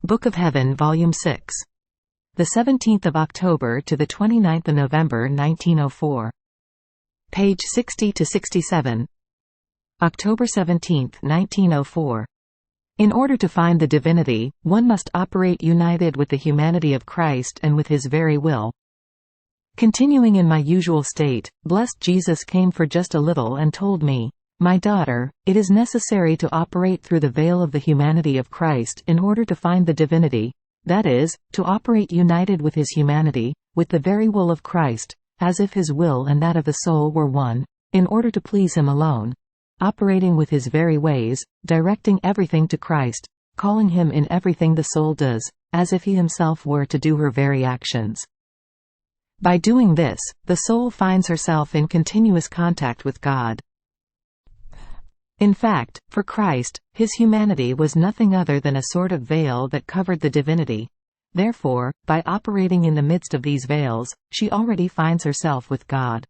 Book of Heaven, Volume 6. The 17th of October to the 29th of November 1904. Page 60 to 67. October 17, 1904. In order to find the divinity, one must operate united with the humanity of Christ and with his very will. Continuing in my usual state, blessed Jesus came for just a little and told me, "My daughter, it is necessary to operate through the veil of the humanity of Christ in order to find the divinity, that is, to operate united with his humanity, with the very will of Christ, as if his will and that of the soul were one, in order to please him alone, operating with his very ways, directing everything to Christ, calling him in everything the soul does, as if he himself were to do her very actions. By doing this, the soul finds herself in continuous contact with God." In fact, for Christ, his humanity was nothing other than a sort of veil that covered the divinity. Therefore, by operating in the midst of these veils, she already finds herself with God.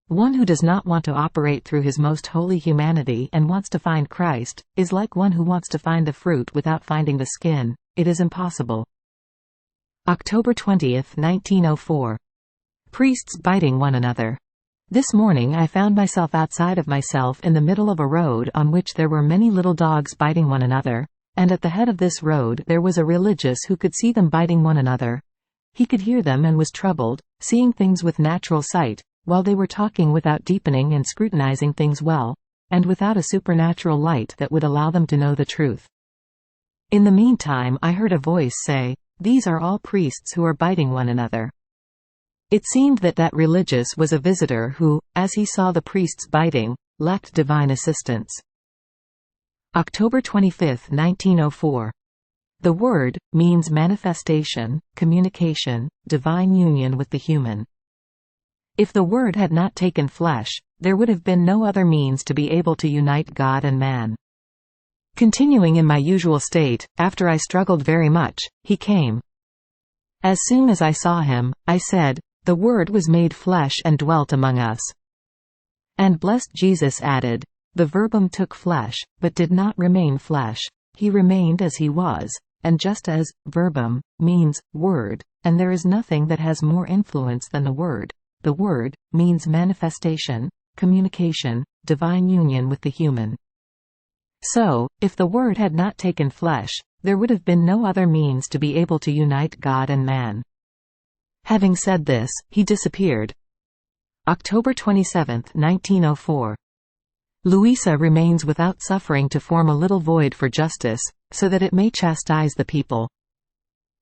One who does not want to operate through his most holy humanity and wants to find Christ, is like one who wants to find the fruit without finding the skin. It is impossible. October 20, 1904. Priests biting one another. This morning I found myself outside of myself in the middle of a road on which there were many little dogs biting one another, and at the head of this road there was a religious who could see them biting one another. He could hear them and was troubled, seeing things with natural sight, while they were talking without deepening and scrutinizing things well, and without a supernatural light that would allow them to know the truth. In the meantime I heard a voice say, "These are all priests who are biting one another." It seemed that religious was a visitor who, as he saw the priests biting, lacked divine assistance. October 25, 1904. The word means manifestation, communication, divine union with the human. If the Word had not taken flesh, there would have been no other means to be able to unite God and man. Continuing in my usual state, after I struggled very much, he came. As soon as I saw him, I said, "The Word was made flesh and dwelt among us." And blessed Jesus added, "The Verbum took flesh, but did not remain flesh. He remained as he was." And just as verbum means word, and there is nothing that has more influence than the Word means manifestation, communication, divine union with the human. So, if the Word had not taken flesh, there would have been no other means to be able to unite God and man. Having said this, he disappeared. October 27, 1904. Luisa remains without suffering to form a little void for justice, so that it may chastise the people.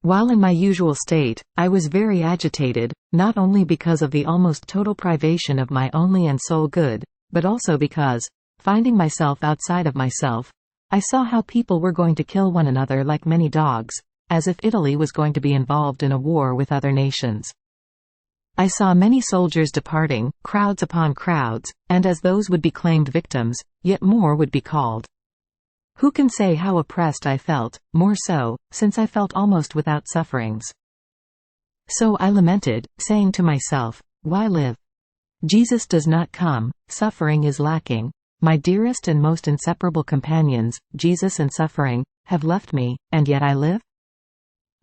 While in my usual state, I was very agitated, not only because of the almost total privation of my only and sole good, but also because, finding myself outside of myself, I saw how people were going to kill one another like many dogs, as if Italy was going to be involved in a war with other nations. I saw many soldiers departing, crowds upon crowds, and as those would be claimed victims, yet more would be called. Who can say how oppressed I felt, more so, since I felt almost without sufferings. So I lamented, saying to myself, "Why live? Jesus does not come, suffering is lacking. My dearest and most inseparable companions, Jesus and suffering, have left me, and yet I live?"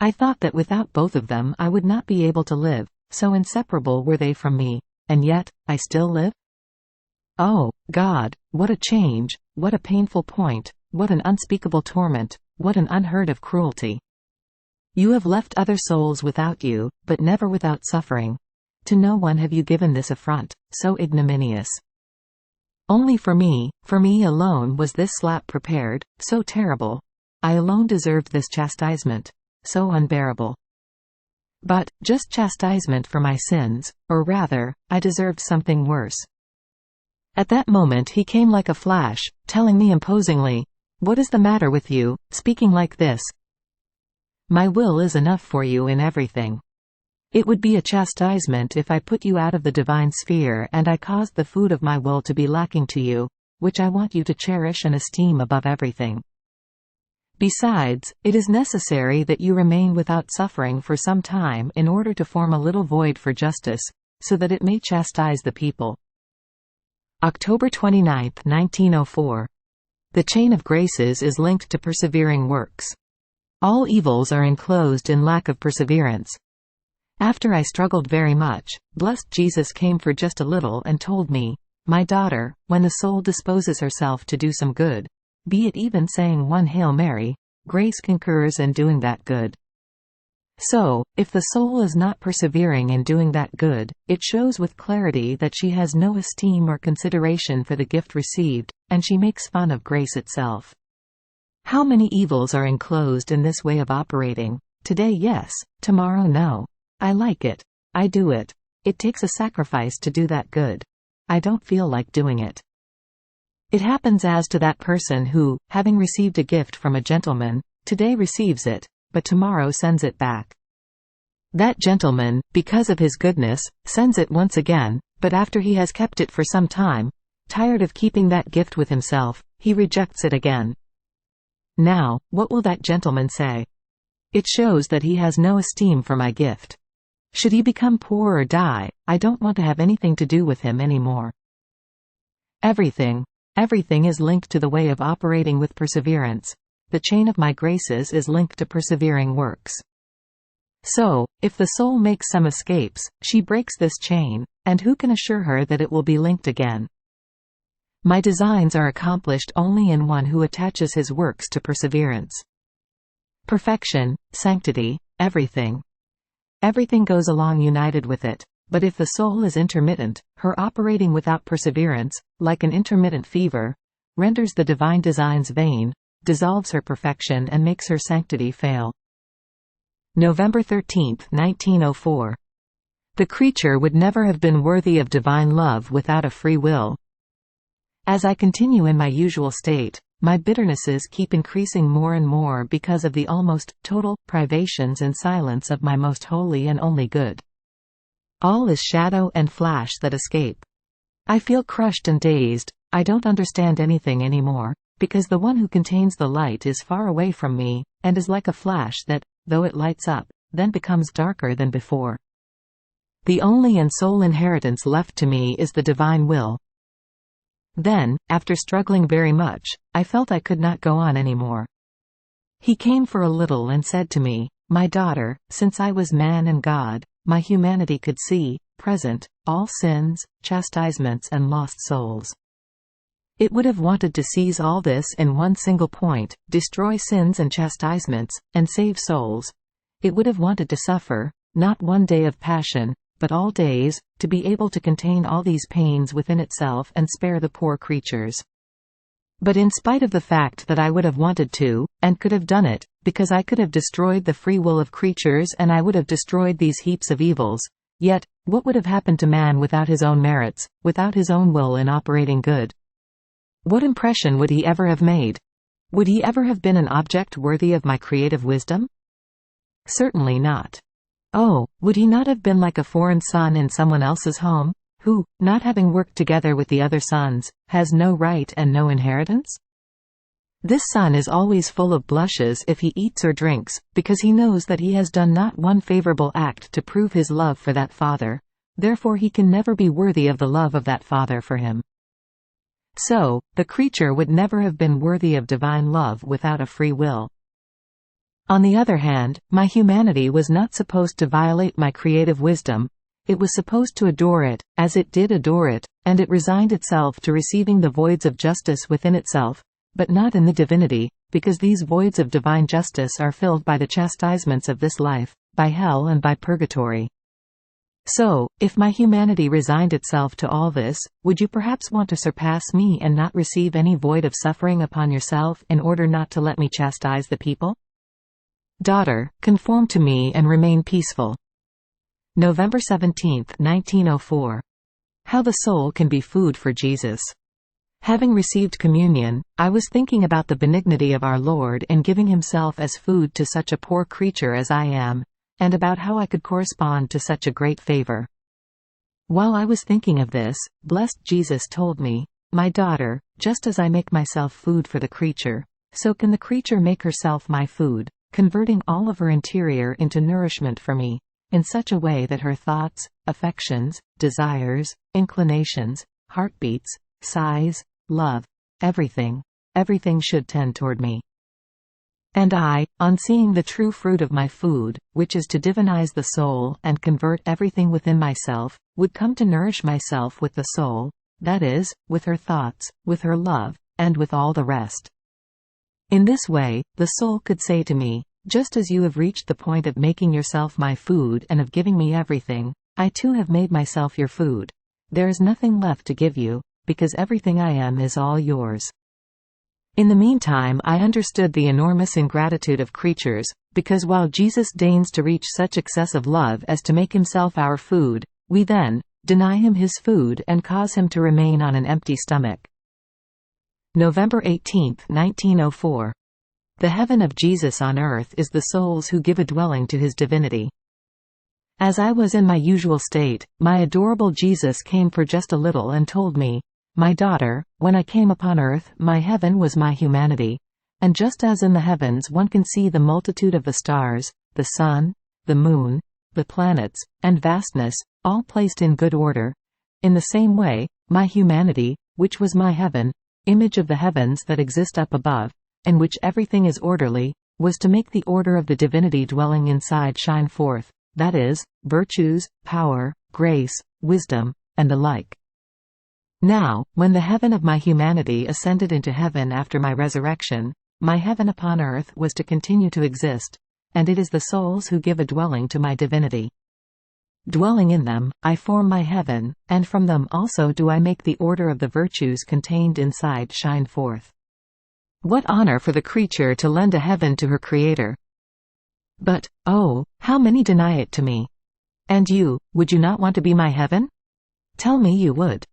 I thought that without both of them I would not be able to live, so inseparable were they from me, and yet, I still live? Oh, God, what a change, what a painful point, what an unspeakable torment, what an unheard-of cruelty. You have left other souls without you, but never without suffering. To no one have you given this affront, so ignominious. Only for me alone was this slap prepared, so terrible. I alone deserved this chastisement, so unbearable. But, just chastisement for my sins, or rather, I deserved something worse. At that moment he came like a flash, telling me imposingly, "What is the matter with you, speaking like this? My will is enough for you in everything. It would be a chastisement if I put you out of the divine sphere and I caused the food of my will to be lacking to you, which I want you to cherish and esteem above everything. Besides, it is necessary that you remain without suffering for some time in order to form a little void for justice, so that it may chastise the people." October 29, 1904. The chain of graces is linked to persevering works. All evils are enclosed in lack of perseverance. After I struggled very much, blessed Jesus came for just a little and told me, "My daughter, when the soul disposes herself to do some good, be it even saying one Hail Mary, grace concurs in doing that good." So, if the soul is not persevering in doing that good, it shows with clarity that she has no esteem or consideration for the gift received, and she makes fun of grace itself. How many evils are enclosed in this way of operating? Today yes, tomorrow no. I like it. I do it. It takes a sacrifice to do that good. I don't feel like doing it. It happens as to that person who, having received a gift from a gentleman, today receives it, but tomorrow sends it back. That gentleman, because of his goodness, sends it once again, but after he has kept it for some time, tired of keeping that gift with himself, he rejects it again. Now, what will that gentleman say? It shows that he has no esteem for my gift. Should he become poor or die, I don't want to have anything to do with him anymore. Everything is linked to the way of operating with perseverance. The chain of my graces is linked to persevering works. So, if the soul makes some escapes, she breaks this chain, and who can assure her that it will be linked again? My designs are accomplished only in one who attaches his works to perseverance. Perfection, sanctity, everything goes along united with it, but if the soul is intermittent, her operating without perseverance, like an intermittent fever, renders the divine designs vain, dissolves her perfection and makes her sanctity fail. November 13, 1904. The creature would never have been worthy of divine love without a free will. As I continue in my usual state, my bitternesses keep increasing more and more because of the almost total privations and silence of my most holy and only good. All is shadow and flash that escape. I feel crushed and dazed. I don't understand anything anymore, because the one who contains the light is far away from me, and is like a flash that, though it lights up, then becomes darker than before. The only and sole inheritance left to me is the divine will. Then, after struggling very much, I felt I could not go on any more. He came for a little and said to me, "My daughter, since I was man and God, my humanity could see, present, all sins, chastisements and lost souls. It would have wanted to seize all this in one single point, destroy sins and chastisements, and save souls. It would have wanted to suffer, not one day of passion, but all days, to be able to contain all these pains within itself and spare the poor creatures. But in spite of the fact that I would have wanted to, and could have done it, because I could have destroyed the free will of creatures and I would have destroyed these heaps of evils, yet, what would have happened to man without his own merits, without his own will in operating good? What impression would he ever have made? Would he ever have been an object worthy of my creative wisdom? Certainly not. Oh, would he not have been like a foreign son in someone else's home, who, not having worked together with the other sons, has no right and no inheritance? This son is always full of blushes if he eats or drinks, because he knows that he has done not one favorable act to prove his love for that father, therefore he can never be worthy of the love of that father for him. So, the creature would never have been worthy of divine love without a free will. On the other hand, my humanity was not supposed to violate my creative wisdom. It was supposed to adore it, as it did adore it, and it resigned itself to receiving the voids of justice within itself, but not in the divinity, because these voids of divine justice are filled by the chastisements of this life, by hell and by purgatory. So, if my humanity resigned itself to all this, would you perhaps want to surpass me and not receive any void of suffering upon yourself in order not to let me chastise the people? Daughter, conform to me and remain peaceful. November 17, 1904. How the soul can be food for Jesus. Having received communion, I was thinking about the benignity of our Lord in giving himself as food to such a poor creature as I am, and about how I could correspond to such a great favor. While I was thinking of this, blessed Jesus told me, "My daughter, just as I make myself food for the creature, so can the creature make herself my food, converting all of her interior into nourishment for me, in such a way that her thoughts, affections, desires, inclinations, heartbeats, sighs, love, everything should tend toward me." And I, on seeing the true fruit of my food, which is to divinize the soul and convert everything within myself, would come to nourish myself with the soul, that is, with her thoughts, with her love, and with all the rest. In this way, the soul could say to me, just as you have reached the point of making yourself my food and of giving me everything, I too have made myself your food. There is nothing left to give you, because everything I am is all yours. In the meantime I understood the enormous ingratitude of creatures, because while Jesus deigns to reach such excessive love as to make himself our food, we then deny him his food and cause him to remain on an empty stomach. November 18, 1904. The heaven of Jesus on earth is the souls who give a dwelling to his divinity. As I was in my usual state, my adorable Jesus came for just a little and told me, "My daughter, when I came upon earth, my heaven was my humanity, and just as in the heavens one can see the multitude of the stars, the sun, the moon, the planets, and vastness, all placed in good order, in the same way, my humanity, which was my heaven, image of the heavens that exist up above, in which everything is orderly, was to make the order of the divinity dwelling inside shine forth, that is, virtues, power, grace, wisdom, and the like. Now, when the heaven of my humanity ascended into heaven after my resurrection, my heaven upon earth was to continue to exist, and it is the souls who give a dwelling to my divinity. Dwelling in them, I form my heaven, and from them also do I make the order of the virtues contained inside shine forth. What honor for the creature to lend a heaven to her Creator! But, oh, how many deny it to me! And you, would you not want to be my heaven? Tell me you would.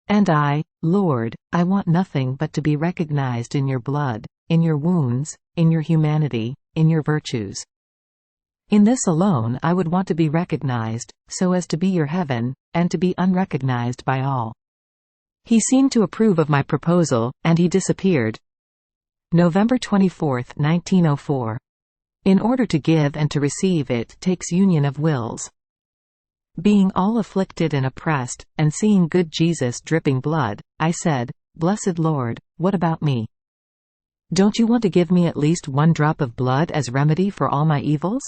And I, Lord, I want nothing but to be recognized in your blood, in your wounds, in your humanity, in your virtues. In this alone I would want to be recognized, so as to be your heaven, and to be unrecognized by all. He seemed to approve of my proposal, and he disappeared. November 24, 1904. In order to give and to receive it takes union of wills. Being all afflicted and oppressed, and seeing good Jesus dripping blood, I said, "Blessed Lord, what about me? Don't you want to give me at least one drop of blood as remedy for all my evils?"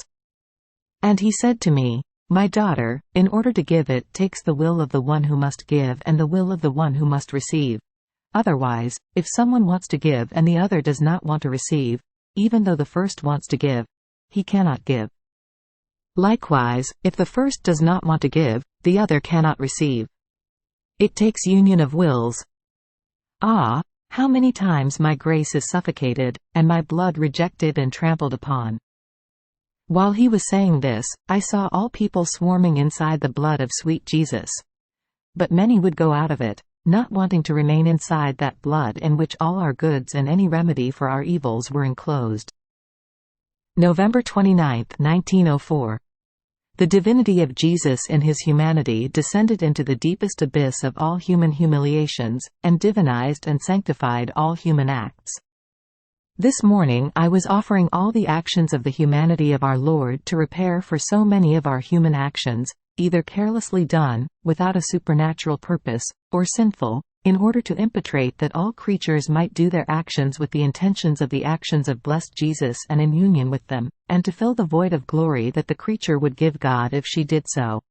And he said to me, "My daughter, in order to give it takes the will of the one who must give and the will of the one who must receive. Otherwise, if someone wants to give and the other does not want to receive, even though the first wants to give, he cannot give. Likewise, if the first does not want to give, the other cannot receive. It takes union of wills. Ah, how many times my grace is suffocated, and my blood rejected and trampled upon." While he was saying this, I saw all people swarming inside the blood of sweet Jesus. But many would go out of it, not wanting to remain inside that blood in which all our goods and any remedy for our evils were enclosed. November 29, 1904. The divinity of Jesus in his humanity descended into the deepest abyss of all human humiliations, and divinized and sanctified all human acts. This morning I was offering all the actions of the humanity of our Lord to repair for so many of our human actions, either carelessly done, without a supernatural purpose, or sinful, in order to impetrate that all creatures might do their actions with the intentions of the actions of blessed Jesus and in union with them, and to fill the void of glory that the creature would give God if she did so.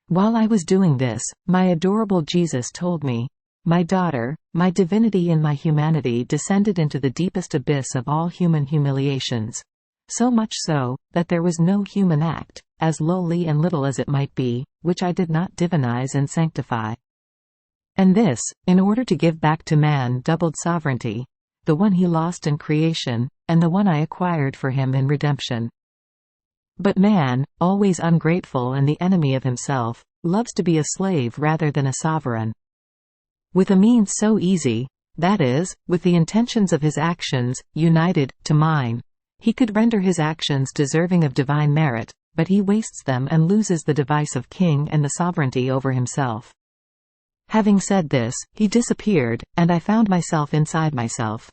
While I was doing this, my adorable Jesus told me, "My daughter, my divinity in my humanity descended into the deepest abyss of all human humiliations. So much so, that there was no human act, as lowly and little as it might be, which I did not divinize and sanctify. And this, in order to give back to man doubled sovereignty, the one he lost in creation, and the one I acquired for him in redemption. But man, always ungrateful and the enemy of himself, loves to be a slave rather than a sovereign. With a means so easy, that is, with the intentions of his actions, united, to mine, he could render his actions deserving of divine merit, but he wastes them and loses the device of king and the sovereignty over himself." Having said this, he disappeared, and I found myself inside myself.